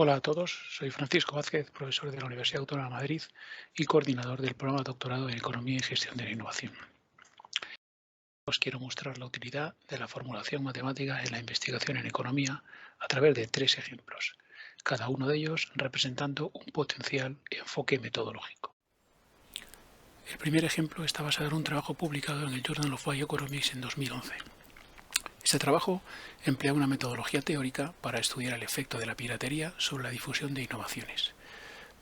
Hola a todos, soy Francisco Vázquez, profesor de la Universidad Autónoma de Madrid y coordinador del programa de doctorado en Economía y Gestión de la Innovación. Os quiero mostrar la utilidad de la formulación matemática en la investigación en economía a través de tres ejemplos, cada uno de ellos representando un potencial enfoque metodológico. El primer ejemplo está basado en un trabajo publicado en el Journal of Bioeconomics en 2011. Este trabajo emplea una metodología teórica para estudiar el efecto de la piratería sobre la difusión de innovaciones.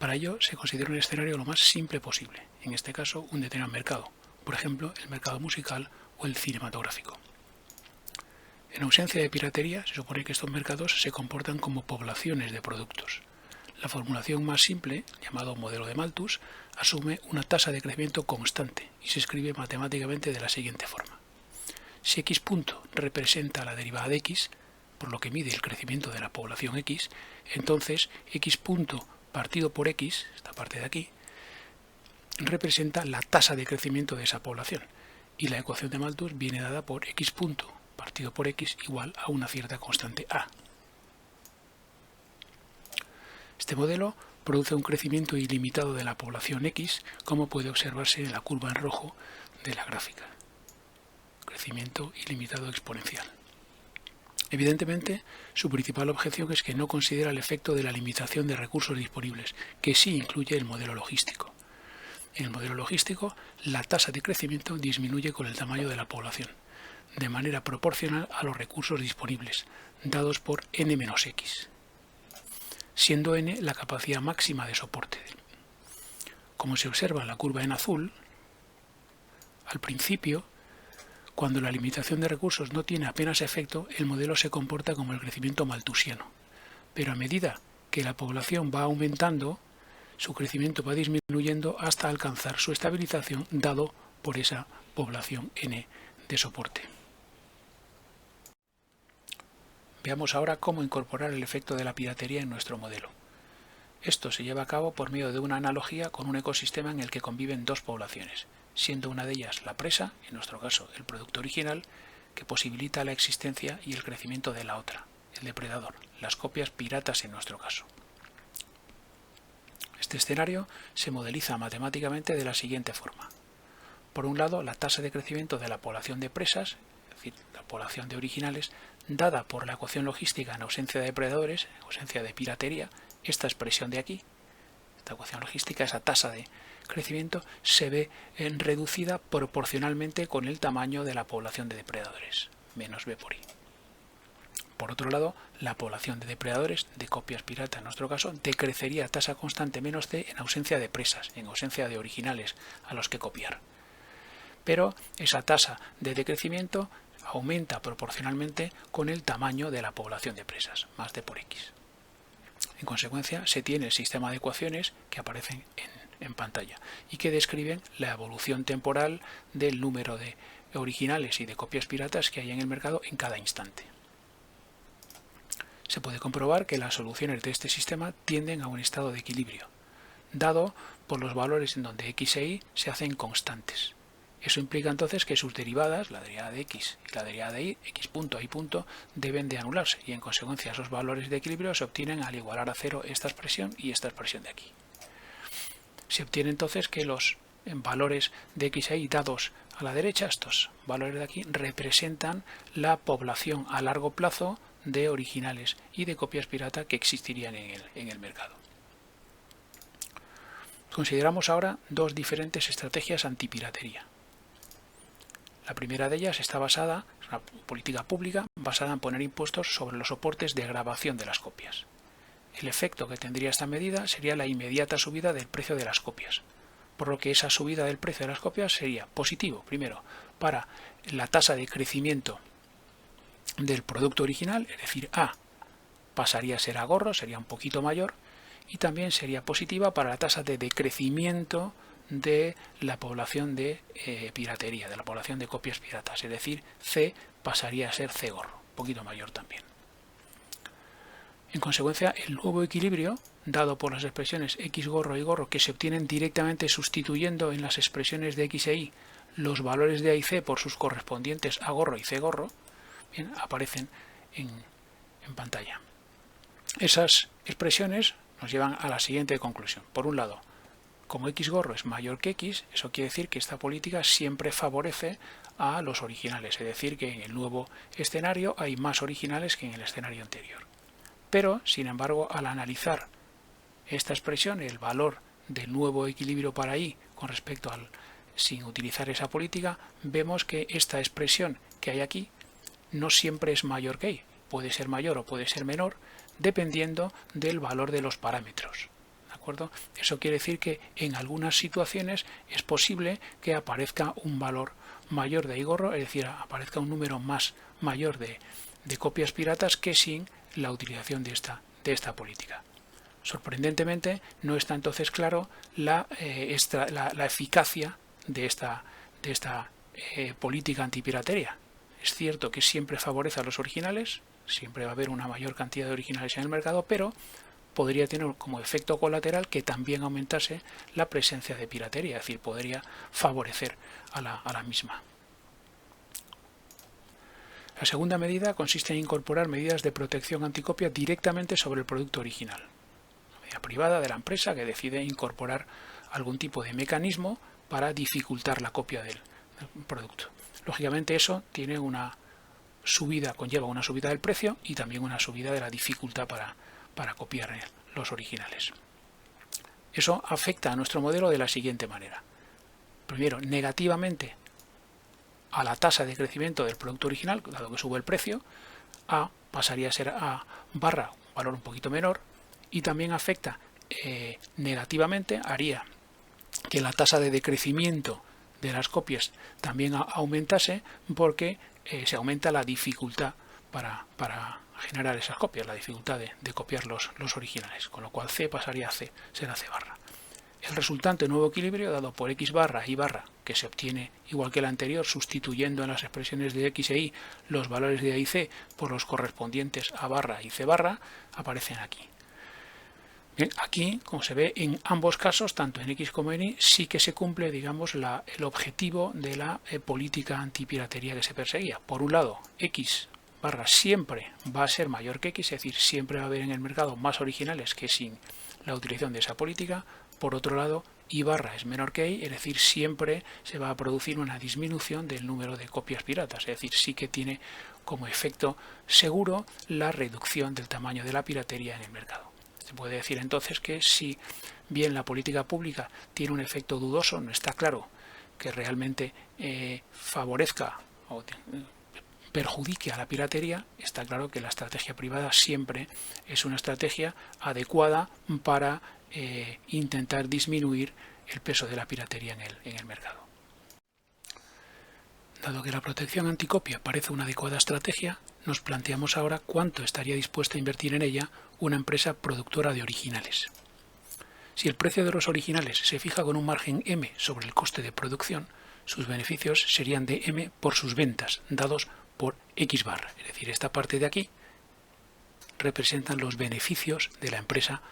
Para ello se considera un escenario lo más simple posible, en este caso un determinado mercado, por ejemplo el mercado musical o el cinematográfico. En ausencia de piratería se supone que estos mercados se comportan como poblaciones de productos. La formulación más simple, llamado modelo de Malthus, asume una tasa de crecimiento constante y se escribe matemáticamente de la siguiente forma. Si x punto representa la derivada de x, por lo que mide el crecimiento de la población x, entonces x punto partido por x, esta parte de aquí, representa la tasa de crecimiento de esa población. Y la ecuación de Malthus viene dada por x punto partido por x igual a una cierta constante a. Este modelo produce un crecimiento ilimitado de la población x, como puede observarse en la curva en rojo de la gráfica. Crecimiento ilimitado exponencial. Evidentemente, su principal objeción es que no considera el efecto de la limitación de recursos disponibles, que sí incluye el modelo logístico. En el modelo logístico, la tasa de crecimiento disminuye con el tamaño de la población, de manera proporcional a los recursos disponibles, dados por n-x, siendo n la capacidad máxima de soporte. Como se observa en la curva en azul, al principio, cuando la limitación de recursos no tiene apenas efecto, el modelo se comporta como el crecimiento malthusiano. Pero a medida que la población va aumentando, su crecimiento va disminuyendo hasta alcanzar su estabilización dado por esa población n de soporte. Veamos ahora cómo incorporar el efecto de la piratería en nuestro modelo. Esto se lleva a cabo por medio de una analogía con un ecosistema en el que conviven dos poblaciones, siendo una de ellas la presa, en nuestro caso el producto original, que posibilita la existencia y el crecimiento de la otra, el depredador, las copias piratas en nuestro caso. Este escenario se modeliza matemáticamente de la siguiente forma. Por un lado, la tasa de crecimiento de la población de presas, es decir, la población de originales, dada por la ecuación logística en ausencia de depredadores, en ausencia de piratería, esta expresión de aquí, esta ecuación logística, esa tasa de crecimiento, se ve reducida proporcionalmente con el tamaño de la población de depredadores, menos b por i. Por otro lado, la población de depredadores, de copias pirata en nuestro caso, decrecería a tasa constante menos c en ausencia de presas, en ausencia de originales a los que copiar. Pero esa tasa de decrecimiento aumenta proporcionalmente con el tamaño de la población de presas, más d por x. En consecuencia, se tiene el sistema de ecuaciones que aparecen en pantalla y que describen la evolución temporal del número de originales y de copias piratas que hay en el mercado en cada instante. Se puede comprobar que las soluciones de este sistema tienden a un estado de equilibrio, dado por los valores en donde x e y se hacen constantes. Eso implica entonces que sus derivadas, la derivada de x y la derivada de y, x punto, y punto, deben de anularse y en consecuencia esos valores de equilibrio se obtienen al igualar a cero esta expresión y esta expresión de aquí. Se obtiene entonces que los valores de x e y dados a la derecha, estos valores de aquí, representan la población a largo plazo de originales y de copias pirata que existirían en el mercado. Consideramos ahora dos diferentes estrategias antipiratería. La primera de ellas está basada, es una política pública basada en poner impuestos sobre los soportes de grabación de las copias. El efecto que tendría esta medida sería la inmediata subida del precio de las copias, por lo que esa subida del precio de las copias sería positivo, primero, para la tasa de crecimiento del producto original, es decir, A pasaría a ser a gorro, sería un poquito mayor, y también sería positiva para la tasa de decrecimiento de la población de piratería, de la población de copias piratas, es decir, C pasaría a ser C gorro, un poquito mayor también. En consecuencia, el nuevo equilibrio, dado por las expresiones x gorro y gorro, que se obtienen directamente sustituyendo en las expresiones de x e y los valores de a y c por sus correspondientes a gorro y c gorro, bien, aparecen en pantalla. Esas expresiones nos llevan a la siguiente conclusión. Por un lado, como x gorro es mayor que x, eso quiere decir que esta política siempre favorece a los originales, es decir, que en el nuevo escenario hay más originales que en el escenario anterior. Pero, sin embargo, al analizar esta expresión, el valor del nuevo equilibrio para y con respecto al sin utilizar esa política, vemos que esta expresión que hay aquí no siempre es mayor que y, puede ser mayor o puede ser menor, dependiendo del valor de los parámetros. ¿De acuerdo? Eso quiere decir que en algunas situaciones es posible que aparezca un valor mayor de y gorro, es decir, aparezca un número más mayor de copias piratas que sin la utilización de esta política. Sorprendentemente, no está entonces claro la eficacia de esta política antipiratería. Es cierto que siempre favorece a los originales, siempre va a haber una mayor cantidad de originales en el mercado, pero podría tener como efecto colateral que también aumentase la presencia de piratería, es decir, podría favorecer a la misma. La segunda medida consiste en incorporar medidas de protección anticopia directamente sobre el producto original. Una medida privada de la empresa que decide incorporar algún tipo de mecanismo para dificultar la copia del producto. Lógicamente eso tiene una subida, conlleva una subida del precio y también una subida de la dificultad para copiar los originales. Eso afecta a nuestro modelo de la siguiente manera. Primero, negativamente a la tasa de crecimiento del producto original, dado que sube el precio, A pasaría a ser A barra, un valor un poquito menor, y también afecta negativamente, haría que la tasa de decrecimiento de las copias también aumentase, porque se aumenta la dificultad para generar esas copias, la dificultad de copiar los originales, con lo cual C pasaría a C, será C barra. El resultante nuevo equilibrio dado por x barra y barra, que se obtiene igual que el anterior, sustituyendo en las expresiones de x e y los valores de a y c por los correspondientes a barra y c barra, aparecen aquí. Bien, aquí, como se ve en ambos casos, tanto en x como en y, sí que se cumple, digamos, el objetivo de la política antipiratería que se perseguía. Por un lado, x barra siempre va a ser mayor que x, es decir, siempre va a haber en el mercado más originales que sin la utilización de esa política. Por otro lado, y barra es menor que y, es decir, siempre se va a producir una disminución del número de copias piratas, es decir, sí que tiene como efecto seguro la reducción del tamaño de la piratería en el mercado. Se puede decir entonces que si bien la política pública tiene un efecto dudoso, no está claro que realmente favorezca o perjudique a la piratería, está claro que la estrategia privada siempre es una estrategia adecuada para intentar disminuir el peso de la piratería en el mercado. Dado que la protección anticopia parece una adecuada estrategia, nos planteamos ahora cuánto estaría dispuesta a invertir en ella una empresa productora de originales. Si el precio de los originales se fija con un margen M sobre el coste de producción, sus beneficios serían de M por sus ventas, dados por X barra. Es decir, esta parte de aquí representan los beneficios de la empresa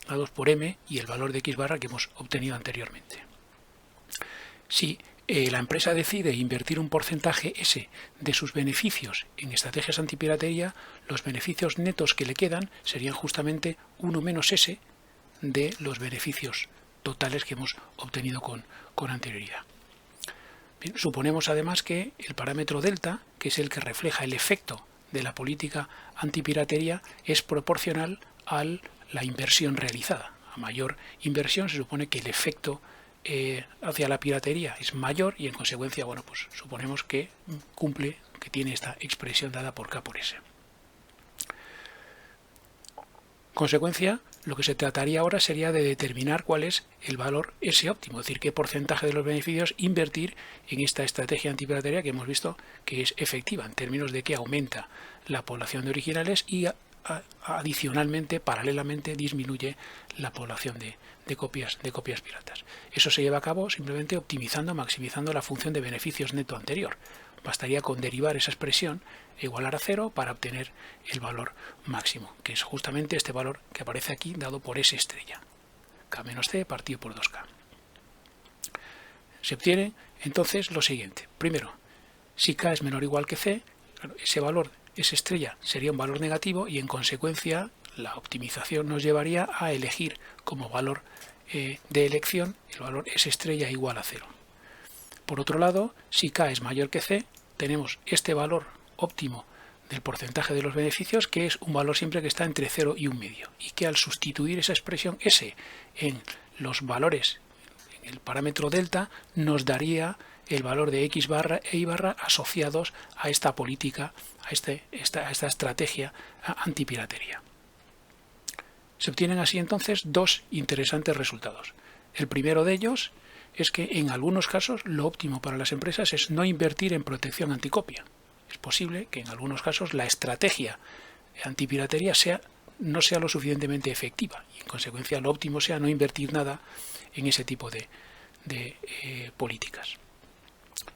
dados por M y el valor de X barra que hemos obtenido anteriormente. Si la empresa decide invertir un porcentaje S de sus beneficios en estrategias antipiratería, los beneficios netos que le quedan serían justamente 1 menos S de los beneficios totales que hemos obtenido con anterioridad. Bien, suponemos además que el parámetro delta, que es el que refleja el efecto de la política antipiratería, es proporcional a la inversión realizada. A mayor inversión se supone que el efecto hacia la piratería es mayor y en consecuencia, bueno, pues suponemos que cumple, que tiene esta expresión dada por K por S. Consecuencia, lo que se trataría ahora sería de determinar cuál es el valor S óptimo, es decir, qué porcentaje de los beneficios invertir en esta estrategia antipiratería que hemos visto que es efectiva en términos de que aumenta la población de originales y adicionalmente, paralelamente, disminuye la población de copias piratas. Eso se lleva a cabo simplemente optimizando, maximizando la función de beneficios neto anterior. Bastaría con derivar esa expresión e igualar a 0 para obtener el valor máximo, que es justamente este valor que aparece aquí dado por S estrella. K menos C partido por 2K. Se obtiene entonces lo siguiente. Primero, si K es menor o igual que C, ese valor S estrella sería un valor negativo y en consecuencia la optimización nos llevaría a elegir como valor de elección el valor S estrella igual a 0. Por otro lado, si K es mayor que C, tenemos este valor óptimo del porcentaje de los beneficios, que es un valor siempre que está entre 0 y 1,5, y que al sustituir esa expresión S en los valores, en el parámetro delta, nos daría el valor de X barra e Y barra asociados a esta política, a esta estrategia antipiratería. Se obtienen así entonces dos interesantes resultados. El primero de ellos es que en algunos casos lo óptimo para las empresas es no invertir en protección anticopia. Es posible que en algunos casos la estrategia antipiratería no sea lo suficientemente efectiva y en consecuencia lo óptimo sea no invertir nada en ese tipo de políticas.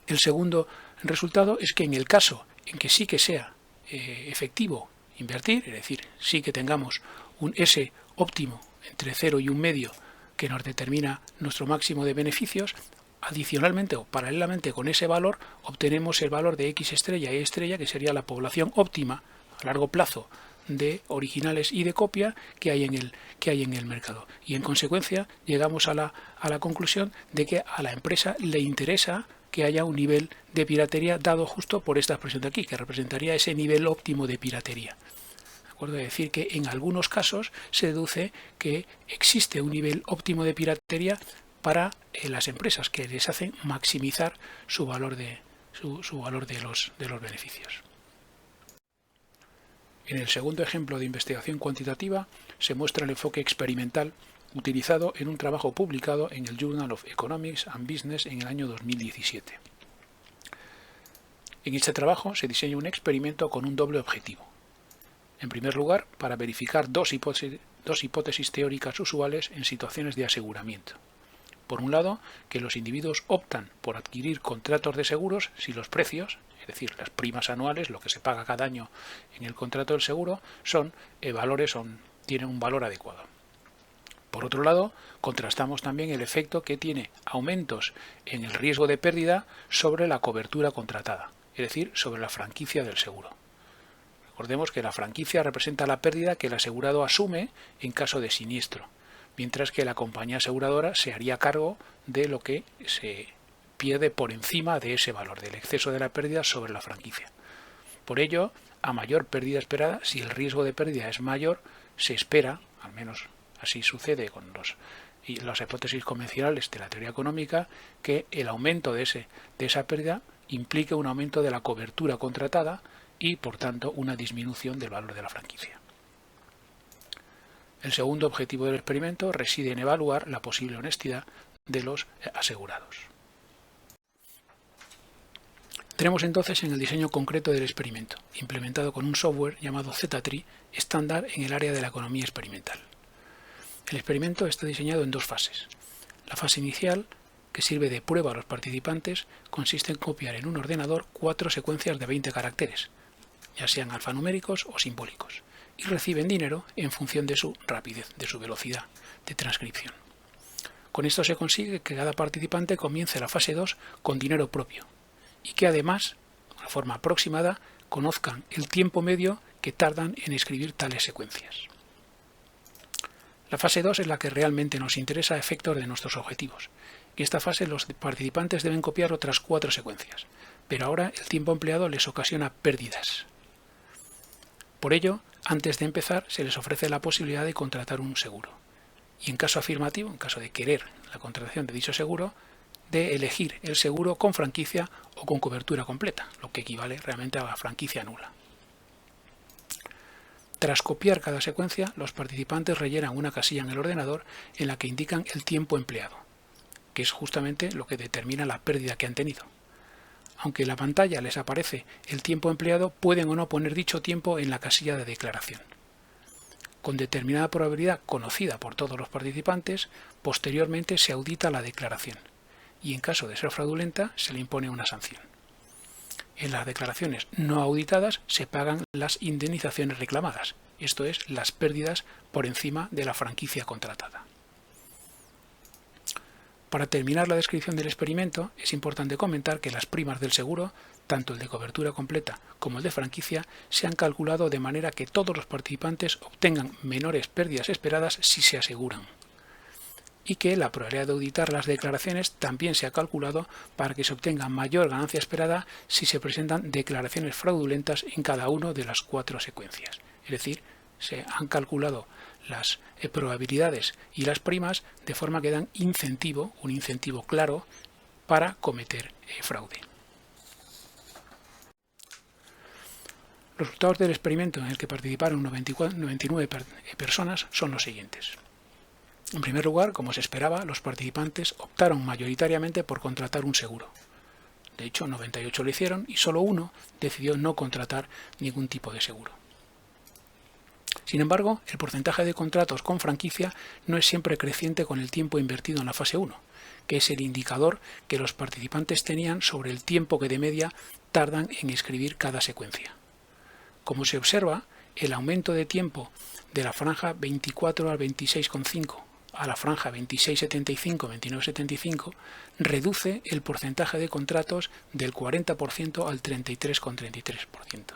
El segundo resultado es que en el caso en que sí que sea efectivo invertir, es decir, sí que tengamos un S óptimo entre 0 y 1,5 que nos determina nuestro máximo de beneficios, adicionalmente o paralelamente con ese valor obtenemos el valor de X estrella y Y estrella, que sería la población óptima a largo plazo de originales y de copia que hay en el mercado. Y en consecuencia llegamos a la conclusión de que a la empresa le interesa que haya un nivel de piratería dado justo por esta expresión de aquí, que representaría ese nivel óptimo de piratería. ¿De acuerdo? Es decir, que en algunos casos se deduce que existe un nivel óptimo de piratería para las empresas, que les hacen maximizar su valor de los beneficios. En el segundo ejemplo de investigación cuantitativa se muestra el enfoque experimental utilizado en un trabajo publicado en el Journal of Economics and Business en el año 2017. En este trabajo se diseña un experimento con un doble objetivo. En primer lugar, para verificar dos hipótesis teóricas usuales en situaciones de aseguramiento. Por un lado, que los individuos optan por adquirir contratos de seguros si los precios, es decir, las primas anuales, lo que se paga cada año en el contrato del seguro, tienen un valor adecuado. Por otro lado, contrastamos también el efecto que tiene aumentos en el riesgo de pérdida sobre la cobertura contratada, es decir, sobre la franquicia del seguro. Recordemos que la franquicia representa la pérdida que el asegurado asume en caso de siniestro, mientras que la compañía aseguradora se haría cargo de lo que se pierde por encima de ese valor, del exceso de la pérdida sobre la franquicia. Por ello, a mayor pérdida esperada, si el riesgo de pérdida es mayor, se espera, al menos así sucede con las hipótesis convencionales de la teoría económica, que el aumento de esa pérdida implique un aumento de la cobertura contratada y, por tanto, una disminución del valor de la franquicia. El segundo objetivo del experimento reside en evaluar la posible honestidad de los asegurados. Tenemos entonces en el diseño concreto del experimento, implementado con un software llamado Z-Tree, estándar en el área de la economía experimental. El experimento está diseñado en dos fases. La fase inicial, que sirve de prueba a los participantes, consiste en copiar en un ordenador 4 secuencias de 20 caracteres, ya sean alfanuméricos o simbólicos, y reciben dinero en función de su rapidez, de su velocidad de transcripción. Con esto se consigue que cada participante comience la fase 2 con dinero propio y que además, de una forma aproximada, conozcan el tiempo medio que tardan en escribir tales secuencias. La fase 2 es la que realmente nos interesa a efectos de nuestros objetivos. En esta fase los participantes deben copiar otras 4 secuencias, pero ahora el tiempo empleado les ocasiona pérdidas. Por ello, antes de empezar, se les ofrece la posibilidad de contratar un seguro. Y en caso afirmativo, en caso de querer la contratación de dicho seguro, de elegir el seguro con franquicia o con cobertura completa, lo que equivale realmente a la franquicia nula. Tras copiar cada secuencia, los participantes rellenan una casilla en el ordenador en la que indican el tiempo empleado, que es justamente lo que determina la pérdida que han tenido. Aunque en la pantalla les aparece el tiempo empleado, pueden o no poner dicho tiempo en la casilla de declaración. Con determinada probabilidad conocida por todos los participantes, posteriormente se audita la declaración y en caso de ser fraudulenta se le impone una sanción. En las declaraciones no auditadas se pagan las indemnizaciones reclamadas, esto es, las pérdidas por encima de la franquicia contratada. Para terminar la descripción del experimento, es importante comentar que las primas del seguro, tanto el de cobertura completa como el de franquicia, se han calculado de manera que todos los participantes obtengan menores pérdidas esperadas si se aseguran. Y que la probabilidad de auditar las declaraciones también se ha calculado para que se obtenga mayor ganancia esperada si se presentan declaraciones fraudulentas en cada una de las 4 secuencias. Es decir, se han calculado las probabilidades y las primas de forma que dan un incentivo claro para cometer fraude. Los resultados del experimento en el que participaron 99 personas son los siguientes. En primer lugar, como se esperaba, los participantes optaron mayoritariamente por contratar un seguro. De hecho, 98 lo hicieron y solo uno decidió no contratar ningún tipo de seguro. Sin embargo, el porcentaje de contratos con franquicia no es siempre creciente con el tiempo invertido en la fase 1, que es el indicador que los participantes tenían sobre el tiempo que de media tardan en escribir cada secuencia. Como se observa, el aumento de tiempo de la franja 24 al 26,5 a la franja 26,75-29,75 reduce el porcentaje de contratos del 40% al 33,33%.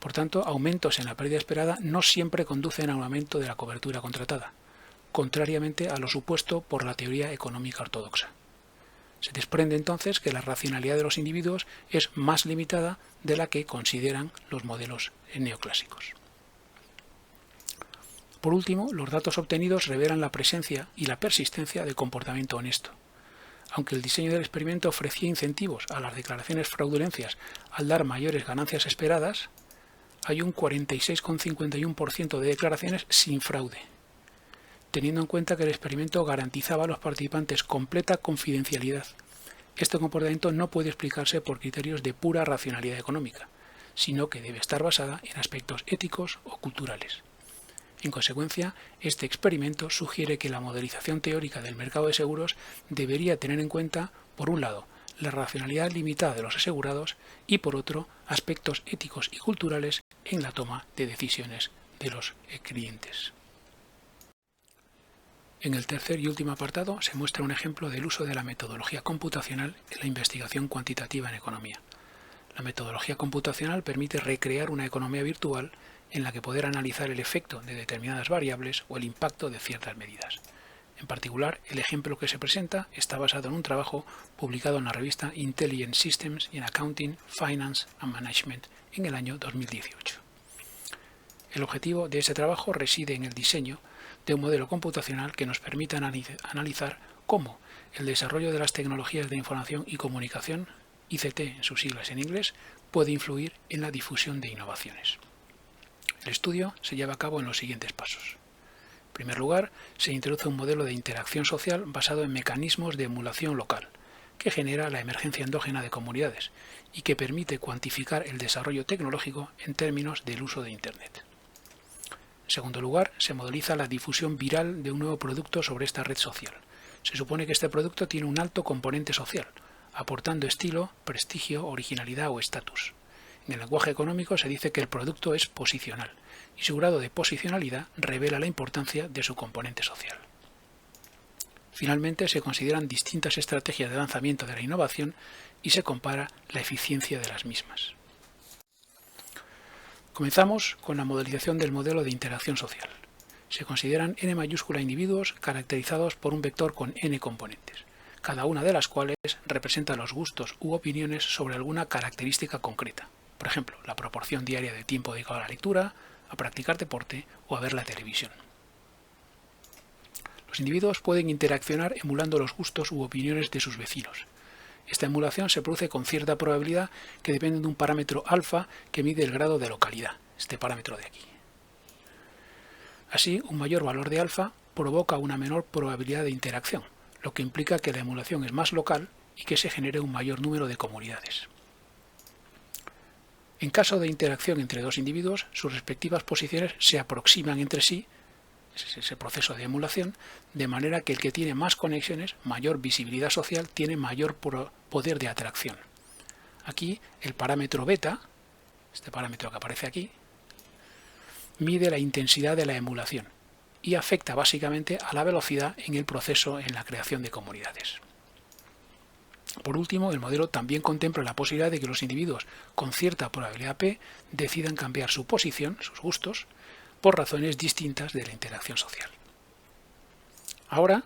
Por tanto, aumentos en la pérdida esperada no siempre conducen a un aumento de la cobertura contratada, contrariamente a lo supuesto por la teoría económica ortodoxa. Se desprende entonces que la racionalidad de los individuos es más limitada de la que consideran los modelos neoclásicos. Por último, los datos obtenidos revelan la presencia y la persistencia de comportamiento honesto. Aunque el diseño del experimento ofrecía incentivos a las declaraciones fraudulentas al dar mayores ganancias esperadas, hay un 46,51% de declaraciones sin fraude, teniendo en cuenta que el experimento garantizaba a los participantes completa confidencialidad. Este comportamiento no puede explicarse por criterios de pura racionalidad económica, sino que debe estar basada en aspectos éticos o culturales. En consecuencia, este experimento sugiere que la modelización teórica del mercado de seguros debería tener en cuenta, por un lado, la racionalidad limitada de los asegurados y, por otro, aspectos éticos y culturales en la toma de decisiones de los clientes. En el tercer y último apartado se muestra un ejemplo del uso de la metodología computacional en la investigación cuantitativa en economía. La metodología computacional permite recrear una economía virtual en la que poder analizar el efecto de determinadas variables o el impacto de ciertas medidas. En particular, el ejemplo que se presenta está basado en un trabajo publicado en la revista Intelligent Systems in Accounting, Finance and Management en el año 2018. El objetivo de ese trabajo reside en el diseño de un modelo computacional que nos permita analizar cómo el desarrollo de las tecnologías de información y comunicación, ICT en sus siglas en inglés, puede influir en la difusión de innovaciones. El estudio se lleva a cabo en los siguientes pasos. En primer lugar, se introduce un modelo de interacción social basado en mecanismos de emulación local, que genera la emergencia endógena de comunidades y que permite cuantificar el desarrollo tecnológico en términos del uso de Internet. En segundo lugar, se modeliza la difusión viral de un nuevo producto sobre esta red social. Se supone que este producto tiene un alto componente social, aportando estilo, prestigio, originalidad o estatus. En el lenguaje económico se dice que el producto es posicional, y su grado de posicionalidad revela la importancia de su componente social. Finalmente, se consideran distintas estrategias de lanzamiento de la innovación y se compara la eficiencia de las mismas. Comenzamos con la modelización del modelo de interacción social. Se consideran n mayúscula individuos caracterizados por un vector con n componentes, cada una de las cuales representa los gustos u opiniones sobre alguna característica concreta. Por ejemplo, la proporción diaria de tiempo dedicado a la lectura, a practicar deporte o a ver la televisión. Los individuos pueden interaccionar emulando los gustos u opiniones de sus vecinos. Esta emulación se produce con cierta probabilidad que depende de un parámetro alfa que mide el grado de localidad, este parámetro de aquí. Así, un mayor valor de alfa provoca una menor probabilidad de interacción, lo que implica que la emulación es más local y que se genere un mayor número de comunidades. En caso de interacción entre dos individuos, sus respectivas posiciones se aproximan entre sí, ese proceso de emulación, de manera que el que tiene más conexiones, mayor visibilidad social, tiene mayor poder de atracción. Aquí el parámetro beta, este parámetro que aparece aquí, mide la intensidad de la emulación y afecta básicamente a la velocidad en el proceso en la creación de comunidades. Por último, el modelo también contempla la posibilidad de que los individuos con cierta probabilidad P decidan cambiar su posición, sus gustos, por razones distintas de la interacción social. Ahora,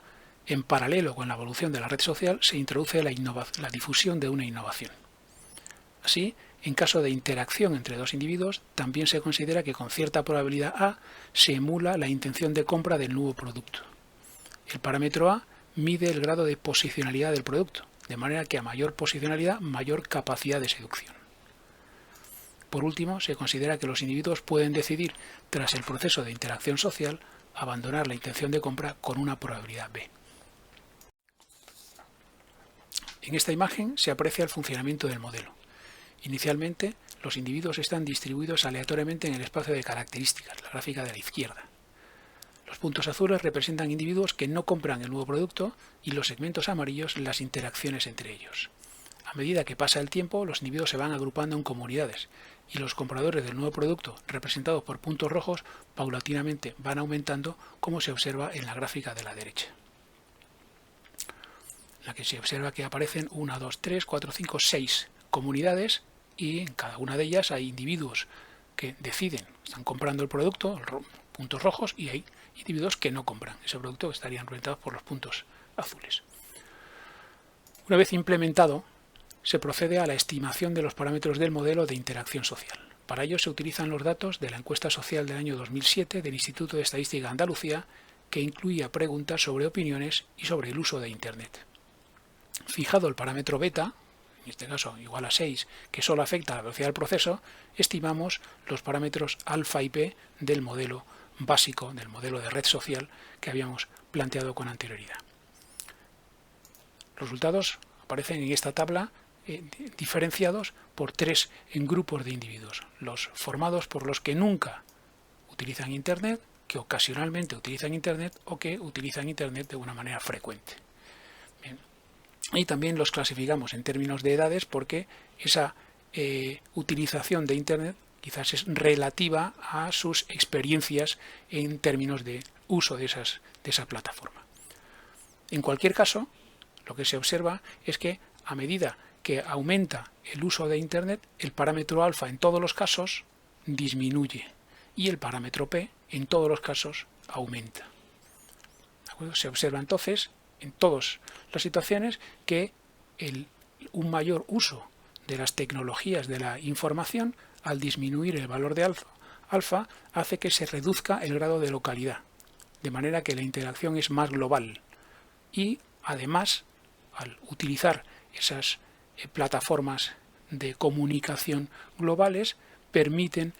en paralelo con la evolución de la red social, se introduce la difusión de una innovación. Así, en caso de interacción entre dos individuos, también se considera que con cierta probabilidad A se emula la intención de compra del nuevo producto. El parámetro A mide el grado de posicionalidad del producto, de manera que a mayor posicionalidad, mayor capacidad de seducción. Por último, se considera que los individuos pueden decidir, tras el proceso de interacción social, abandonar la intención de compra con una probabilidad B. En esta imagen se aprecia el funcionamiento del modelo. Inicialmente, los individuos están distribuidos aleatoriamente en el espacio de características, la gráfica de la izquierda. Los puntos azules representan individuos que no compran el nuevo producto y los segmentos amarillos las interacciones entre ellos. A medida que pasa el tiempo, los individuos se van agrupando en comunidades y los compradores del nuevo producto, representados por puntos rojos, paulatinamente van aumentando, como se observa en la gráfica de la derecha, en la que se observa que aparecen 1, 2, 3, 4, 5, 6 comunidades y en cada una de ellas hay individuos que deciden, están comprando el producto, puntos rojos, y hay individuos que no compran ese producto, que estarían representados por los puntos azules. Una vez implementado, se procede a la estimación de los parámetros del modelo de interacción social. Para ello se utilizan los datos de la encuesta social del año 2007 del Instituto de Estadística de Andalucía, que incluía preguntas sobre opiniones y sobre el uso de Internet. Fijado el parámetro beta, en este caso igual a 6, que solo afecta a la velocidad del proceso, estimamos los parámetros alfa y p del modelo básico, del modelo de red social que habíamos planteado con anterioridad. Los resultados aparecen en esta tabla diferenciados por 3 grupos de individuos: los formados por los que nunca utilizan Internet, que ocasionalmente utilizan Internet o que utilizan Internet de una manera frecuente. Bien. Y también los clasificamos en términos de edades porque esa utilización de Internet quizás es relativa a sus experiencias en términos de uso de esa plataforma. En cualquier caso, lo que se observa es que a medida que aumenta el uso de Internet, el parámetro alfa en todos los casos disminuye y el parámetro P en todos los casos aumenta. ¿De acuerdo? Se observa entonces en todas las situaciones que un mayor uso de las tecnologías de la información, al disminuir el valor de alfa, hace que se reduzca el grado de localidad, de manera que la interacción es más global. Y además, al utilizar esas plataformas de comunicación globales, permiten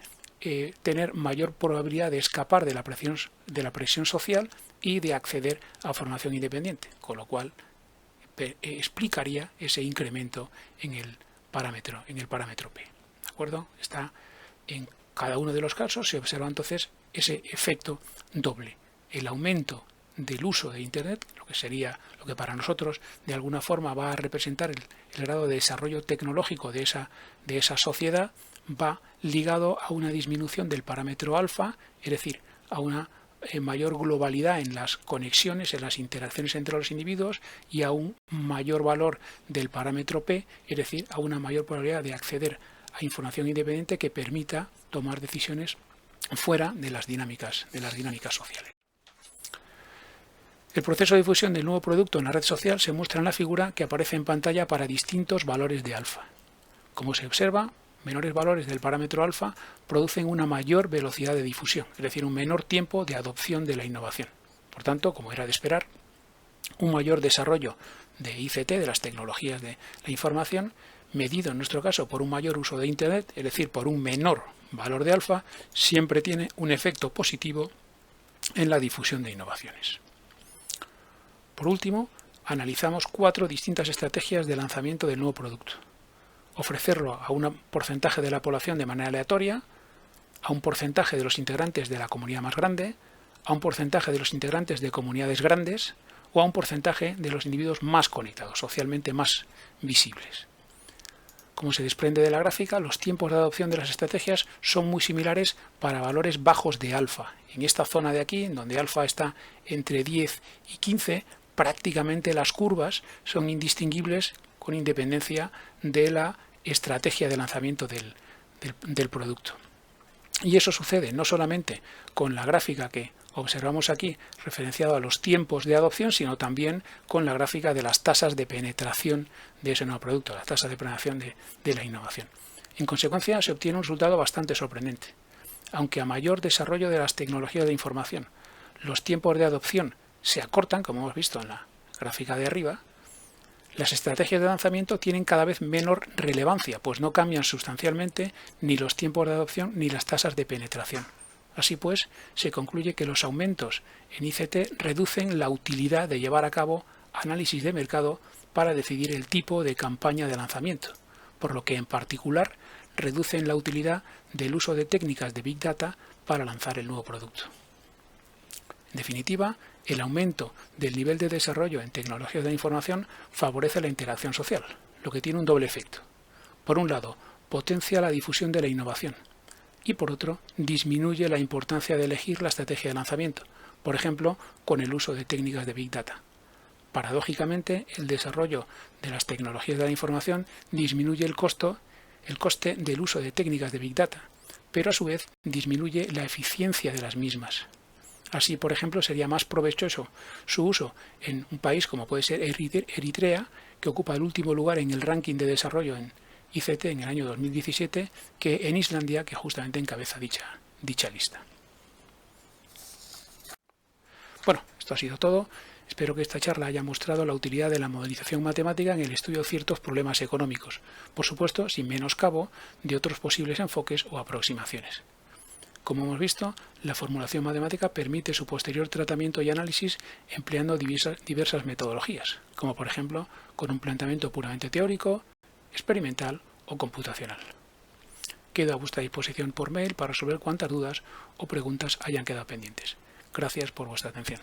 tener mayor probabilidad de escapar de la presión social y de acceder a formación independiente, con lo cual explicaría ese incremento en el parámetro P. ¿De acuerdo? Está en cada uno de los casos, se observa entonces ese efecto doble: el aumento del uso de Internet, lo que sería lo que para nosotros de alguna forma va a representar el grado de desarrollo tecnológico de esa sociedad, va ligado a una disminución del parámetro alfa, es decir, a una mayor globalidad en las conexiones, en las interacciones entre los individuos, y a un mayor valor del parámetro P, es decir, a una mayor probabilidad de acceder a información independiente que permita tomar decisiones fuera de las dinámicas sociales. El proceso de difusión del nuevo producto en la red social se muestra en la figura que aparece en pantalla para distintos valores de alfa. Como se observa, menores valores del parámetro alfa producen una mayor velocidad de difusión, es decir, un menor tiempo de adopción de la innovación. Por tanto, como era de esperar, un mayor desarrollo de ICT, de las tecnologías de la información, medido en nuestro caso por un mayor uso de Internet, es decir, por un menor valor de alfa, siempre tiene un efecto positivo en la difusión de innovaciones. Por último, analizamos 4 distintas estrategias de lanzamiento del nuevo producto: ofrecerlo a un porcentaje de la población de manera aleatoria, a un porcentaje de los integrantes de la comunidad más grande, a un porcentaje de los integrantes de comunidades grandes o a un porcentaje de los individuos más conectados, socialmente más visibles. Como se desprende de la gráfica, los tiempos de adopción de las estrategias son muy similares para valores bajos de alfa. En esta zona de aquí, en donde alfa está entre 10 y 15, prácticamente las curvas son indistinguibles con independencia de la estrategia de lanzamiento del producto. Y eso sucede no solamente con la gráfica que observamos aquí referenciado a los tiempos de adopción, sino también con la gráfica de las tasas de penetración de ese nuevo producto, las tasas de penetración de la innovación. En consecuencia, se obtiene un resultado bastante sorprendente. Aunque a mayor desarrollo de las tecnologías de información, los tiempos de adopción se acortan, como hemos visto en la gráfica de arriba, las estrategias de lanzamiento tienen cada vez menor relevancia, pues no cambian sustancialmente ni los tiempos de adopción ni las tasas de penetración. Así pues, se concluye que los aumentos en ICT reducen la utilidad de llevar a cabo análisis de mercado para decidir el tipo de campaña de lanzamiento, por lo que en particular reducen la utilidad del uso de técnicas de Big Data para lanzar el nuevo producto. En definitiva, el aumento del nivel de desarrollo en tecnologías de la información favorece la interacción social, lo que tiene un doble efecto. Por un lado, potencia la difusión de la innovación y por otro, disminuye la importancia de elegir la estrategia de lanzamiento, por ejemplo, con el uso de técnicas de Big Data. Paradójicamente, el desarrollo de las tecnologías de la información disminuye el coste del uso de técnicas de Big Data, pero a su vez disminuye la eficiencia de las mismas. Así, por ejemplo, sería más provechoso su uso en un país como puede ser Eritrea, que ocupa el último lugar en el ranking de desarrollo en ICT en el año 2017, que en Islandia, que justamente encabeza dicha lista. Bueno, esto ha sido todo. Espero que esta charla haya mostrado la utilidad de la modelización matemática en el estudio de ciertos problemas económicos, por supuesto sin menoscabo de otros posibles enfoques o aproximaciones. Como hemos visto, la formulación matemática permite su posterior tratamiento y análisis empleando diversas metodologías, como por ejemplo con un planteamiento puramente teórico, experimental o computacional. Quedo a vuestra disposición por mail para resolver cuantas dudas o preguntas hayan quedado pendientes. Gracias por vuestra atención.